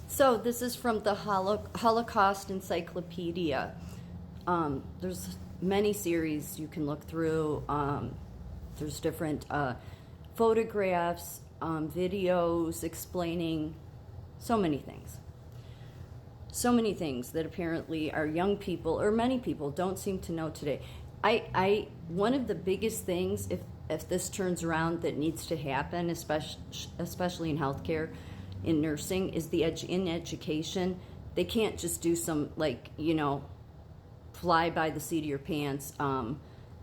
So this is from the Holocaust Encyclopedia. There's many series you can look through. There's different photographs, videos explaining so many things. So many things that apparently our young people, or many people, don't seem to know today. One of the biggest things, if this turns around, that needs to happen, especially in healthcare, in nursing, is in education. They can't just do some, fly by the seat of your pants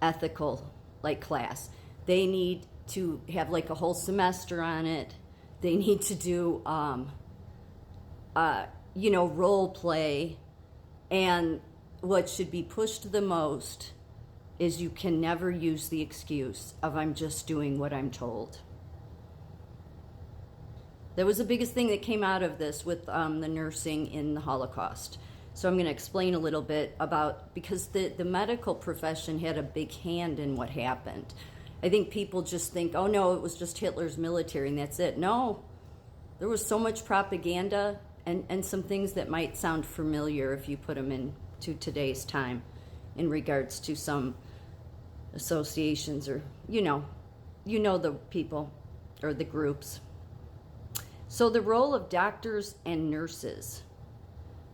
ethical class. They need to have a whole semester on it. They need to do role play. And what should be pushed the most is you can never use the excuse of I'm just doing what I'm told. That was the biggest thing that came out of this with the nursing in the Holocaust. So I'm going to explain a little bit about, because the medical profession had a big hand in what happened. I think people just think, oh no, it was just Hitler's military and that's it. No, there was so much propaganda and some things that might sound familiar if you put them into today's time in regards to some associations, or you know the people or the groups. So the role of doctors and nurses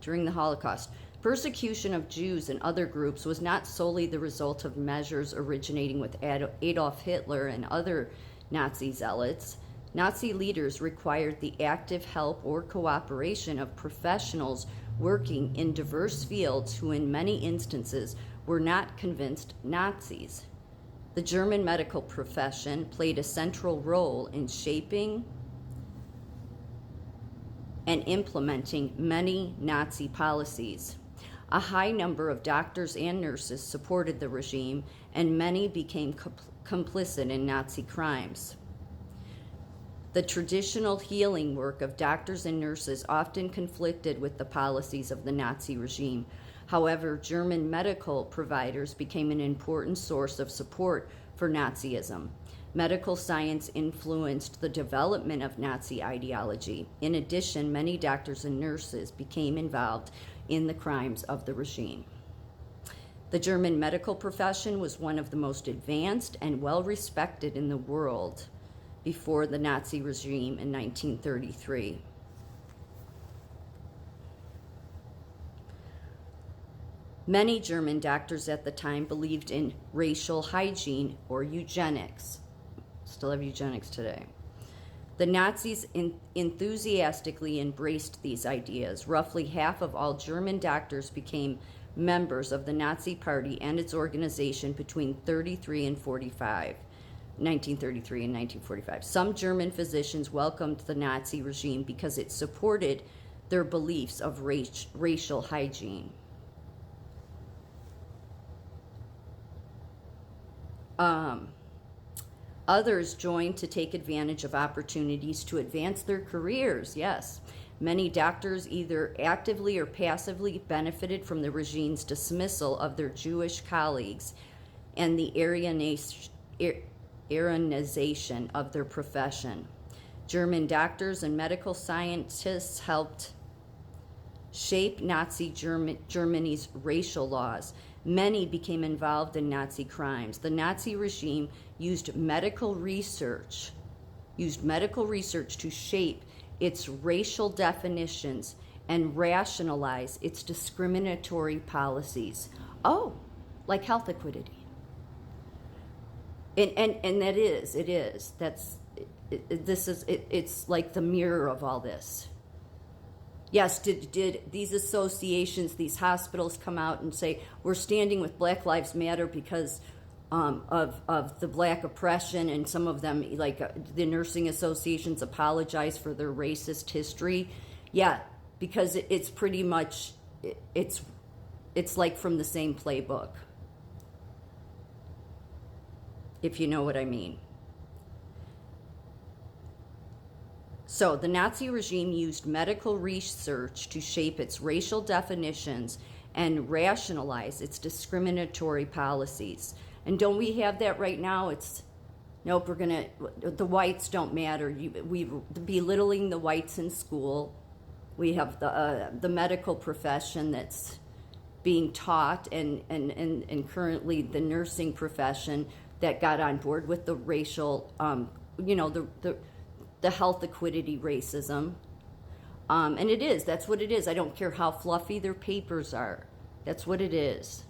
during the Holocaust. Persecution of Jews and other groups was not solely the result of measures originating with Adolf Hitler and other Nazi zealots. Nazi leaders required the active help or cooperation of professionals working in diverse fields who in many instances were not convinced Nazis. The German medical profession played a central role in shaping and implementing many Nazi policies. A high number of doctors and nurses supported the regime, and many became complicit in Nazi crimes. The traditional healing work of doctors and nurses often conflicted with the policies of the Nazi regime. However, German medical providers became an important source of support for Nazism. Medical science influenced the development of Nazi ideology. In addition, many doctors and nurses became involved in the crimes of the regime. The German medical profession was one of the most advanced and well-respected in the world before the Nazi regime in 1933. Many German doctors at the time believed in racial hygiene or eugenics. Still have eugenics today. The Nazis enthusiastically embraced these ideas. Roughly half of all German doctors became members of the Nazi Party and its organization between 1933 and 1945. Some German physicians welcomed the Nazi regime because it supported their beliefs of racial hygiene. Others joined to take advantage of opportunities to advance their careers, yes. Many doctors either actively or passively benefited from the regime's dismissal of their Jewish colleagues and the Aryanization of their profession. German doctors and medical scientists helped shape Nazi Germany's racial laws. Many became involved in Nazi crimes. The Nazi regime used medical research to shape its racial definitions and rationalize its discriminatory policies. Oh, like health equity. And that is, it is. It's like the mirror of all this. Yes, did these associations, these hospitals come out and say, we're standing with Black Lives Matter because of the black oppression, and some of them, the nursing associations, apologize for their racist history? Yeah, because it's pretty much, it's like from the same playbook, if you know what I mean. So the Nazi regime used medical research to shape its racial definitions and rationalize its discriminatory policies. And don't we have that right now? It's, nope, the whites don't matter. We belittling the whites in school, We have the medical profession that's being taught, and currently the nursing profession that got on board with the racial, the health equity racism. And that's what it is. I don't care how fluffy their papers are. That's what it is.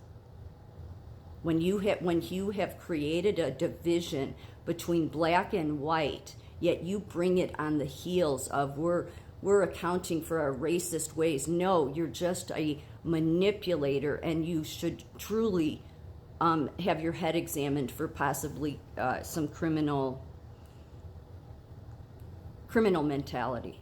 When you have created a division between black and white, yet you bring it on the heels of we're accounting for our racist ways. No, you're just a manipulator, and you should truly have your head examined for possibly some criminal mentality.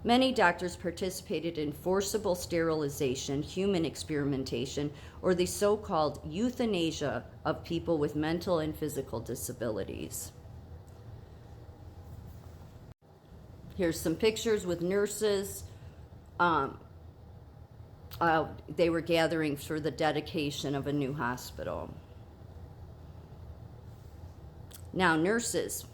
Many doctors participated in forcible sterilization, human experimentation, or the so-called euthanasia of people with mental and physical disabilities. Here's some pictures with nurses. They were gathering for the dedication of a new hospital. Now, nurses.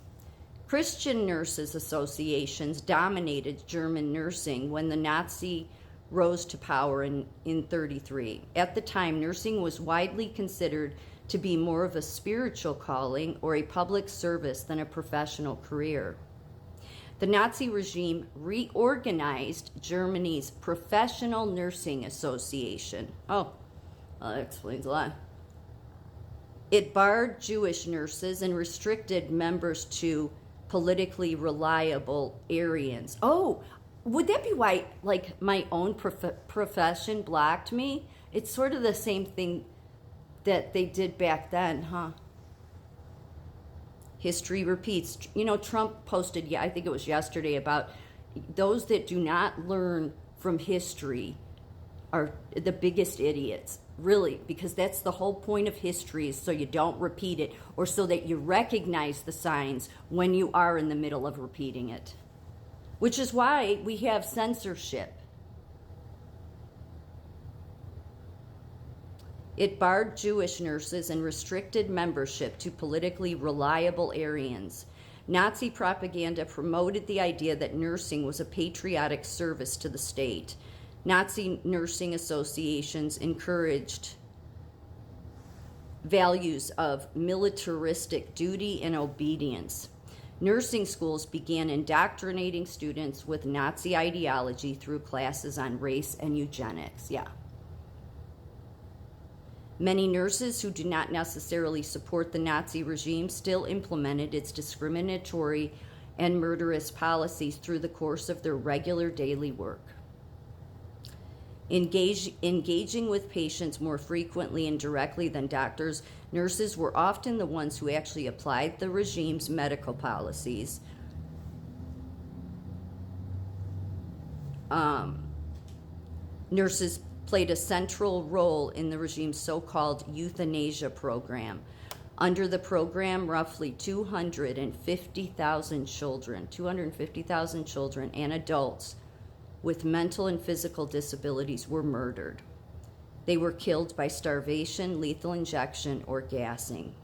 Christian nurses associations dominated German nursing when the Nazi rose to power in 1933. At the time, nursing was widely considered to be more of a spiritual calling or a public service than a professional career. The Nazi regime reorganized Germany's Professional Nursing Association. Oh, well, that explains a lot. It barred Jewish nurses and restricted members to politically reliable Aryans. Oh, would that be why, like, my own profession blocked me? It's sort of the same thing that they did back then, huh? History repeats. Trump posted, I think it was yesterday, about those that do not learn from history are the biggest idiots. Really, because that's the whole point of history, is so you don't repeat it, or so that you recognize the signs when you are in the middle of repeating it. Which is why we have censorship. It barred Jewish nurses and restricted membership to politically reliable Aryans. Nazi propaganda promoted the idea that nursing was a patriotic service to the state. Nazi nursing associations encouraged values of militaristic duty and obedience. Nursing schools began indoctrinating students with Nazi ideology through classes on race and eugenics. Yeah. Many nurses who did not necessarily support the Nazi regime still implemented its discriminatory and murderous policies through the course of their regular daily work. Engaging with patients more frequently and directly than götters, nurses were often the ones who actually applied the regime's medical policies. Nurses played a central role in the regime's so-called euthanasia program. Under the program, roughly 250,000 children and adults with mental and physical disabilities were murdered. They were killed by starvation, lethal injection, or gassing.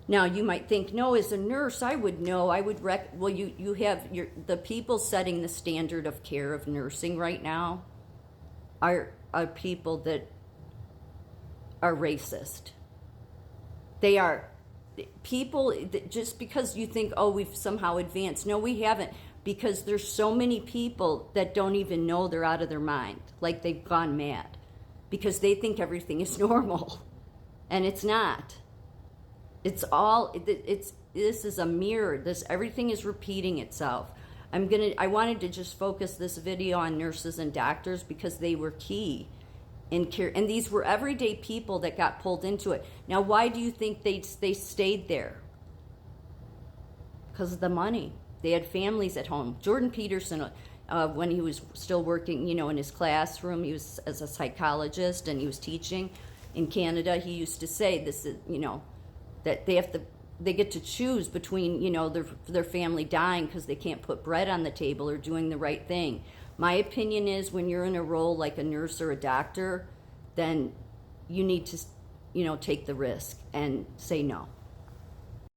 Now, you might think, no, as a nurse, I would know. You have the people setting the standard of care of nursing right now are people that are racist. They are people that, just because you think, oh, we've somehow advanced. No, we haven't, because there's so many people that don't even know they're out of their mind, like they've gone mad, because they think everything is normal, and it's not. This is a mirror. Everything is repeating itself. I wanted to just focus this video on nurses and doctors because they were key in care, and these were everyday people that got pulled into it. Now, why do you think they stayed there? Because of the money. They had families at home. Jordan Peterson, when he was still working, in his classroom, he was as a psychologist and he was teaching in Canada. He used to say this is, that they get to choose between, their family dying because they can't put bread on the table or doing the right thing. My opinion is, when you're in a role like a nurse or a doctor, then you need to, take the risk and say no.